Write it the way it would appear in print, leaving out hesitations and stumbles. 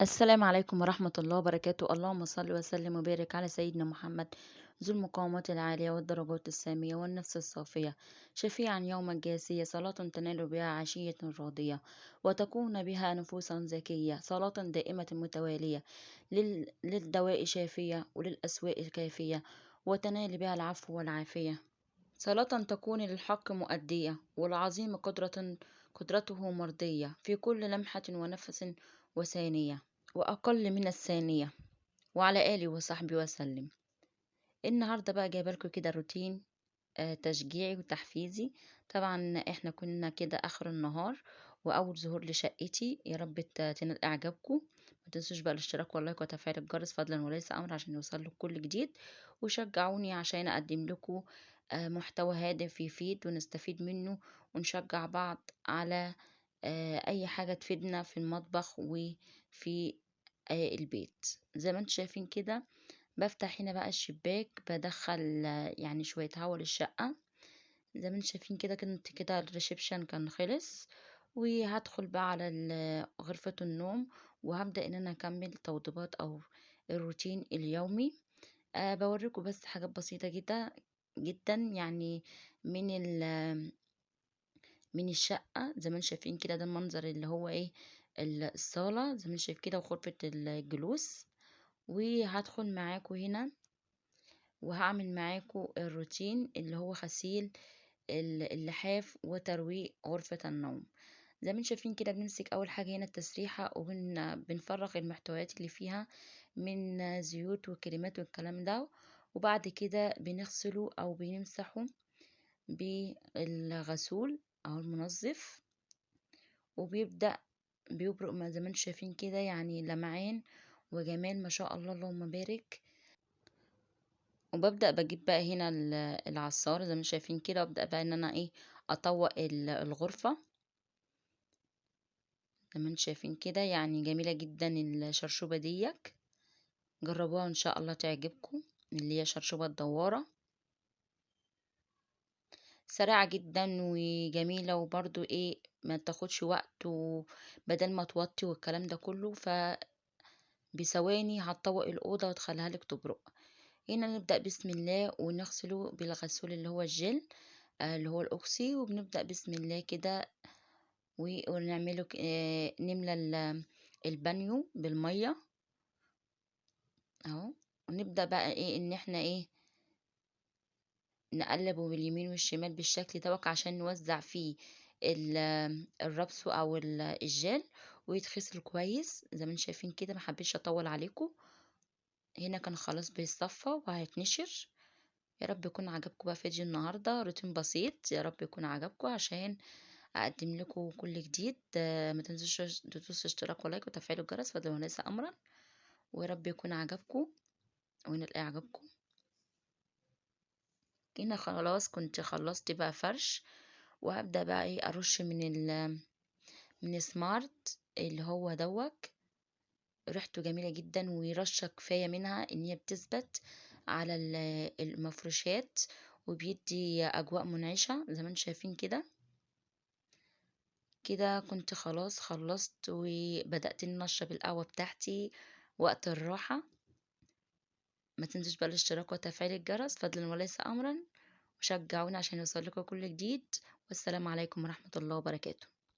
السلام عليكم ورحمة الله وبركاته. اللهم صل وسلم وبارك على سيدنا محمد ذو المقامات العالية والدرجات السامية والنفس الصافية، شفيعا يوم الجاسية، صلاة تنال بها عشية راضية وتكون بها نفوسا زكية، صلاة دائمة متوالية للدواء شافية وللأسواء كافية، وتنال بها العفو والعافية. صلاة تكون للحق مؤدية والعظيم قدرته مرضية في كل لمحة ونفس وثانية وأقل من الثانية، وعلى آله وصحبه وسلم. النهاردة بقى جايبالكوا كده روتين تشجيعي وتحفيزي. طبعا احنا كنا كده آخر النهار وأول ظهور لشقتي، يا رب تنال إعجابكم. ما تنسوش بقى الاشتراك واللايك وتفعيل الجرس فضلا وليس أمر عشان يوصلك كل جديد، وشجعوني عشان أقدم لكم محتوى هادف يفيد ونستفيد منه، ونشجع بعض على أي حاجة تفيدنا في المطبخ وفي البيت. زي ما انتم شايفين كده بفتح هنا بقى الشباك، بدخل يعني شوية هوا للشقة. زي ما انتم شايفين كده كنت كده الريسبشن كان خلص، وهدخل بقى على غرفة النوم، وهبدأ ان انا اكمل توضيبات او الروتين اليومي. بوريكم بس حاجات بسيطة جدا جدا يعني من من الشقة. زي ما انتم شايفين كده ده المنظر اللي هو ايه الصالة، زي ما انتم شايف كده، وغرفة الجلوس. وهدخل معاكم هنا وهعمل معاكم الروتين اللي هو غسيل اللحاف وترويق غرفة النوم. زي ما انتم شايفين كده بنمسك اول حاجة هنا التسريحة، وبنفرغ المحتويات اللي فيها من زيوت وكريمات والكلام ده، وبعد كده بنغسله او بنمسحه بالغسول او المنظف، وبيبدأ بيبرق زي ما انتم شايفين كده يعني لمعان وجمال ما شاء الله اللهم بارك. وببدأ بجيب بقى هنا العصار زي ما شايفين كده، وابدأ بقى ان انا ايه اطوق الغرفة. زي ما انتم شايفين كده يعني جميلة جدا الشرشوبة ديك، جربوها ان شاء الله تعجبكم. اللي هي شرشوبة الدوارة، سريعة جدا وجميلة، وبرضو ايه ما تاخدش وقت، وبدل ما توطي والكلام ده كله بثواني هتطوق الأوضة وتخليها لك تبرق. هنا نبدأ بسم الله ونغسله بالغسول اللي هو الجل اللي هو الأوكسي، وبنبدأ بسم الله كده ونعمله نملى البانيو بالمية اهو. ونبدأ بقى ايه ان احنا ايه نقلبه باليمين والشمال بالشكل دوت عشان نوزع فيه الربسو او الجل، ويتغسل كويس. زي ما انتم شايفين كده ما حبيتش اطول عليكم. هنا كان خلاص بيتصفى وهيتنشر. يا رب يكون عجبكم بقى فيديو النهارده روتين بسيط، يا رب يكون عجبكم عشان اقدم لكم كل جديد. ما تنسوش تدوسوا اشتراك ولايك وتفعيل الجرس فضلا وليس امرا. ويا رب يكون عجبكم ونلقى اعجابكم. هنا خلاص كنت خلصت بقى فرش، وهبدأ بقى ايه ارش من سمارت اللي هو دوت. ريحته جميلة جدا، ورشة كفاية منها ان هي بتثبت على المفروشات، وبيدي اجواء منعشة زي ما انتم شايفين كده. كده كنت خلاص خلصت وبدأت إن أنا اشرب القهوة بتاعتي وقت الراحة. ما تنسوش بقى الاشتراك وتفعيل الجرس فضلا وليس امرا، وشجعوني عشان يوصل لكم كل جديد. والسلام عليكم ورحمة الله وبركاته.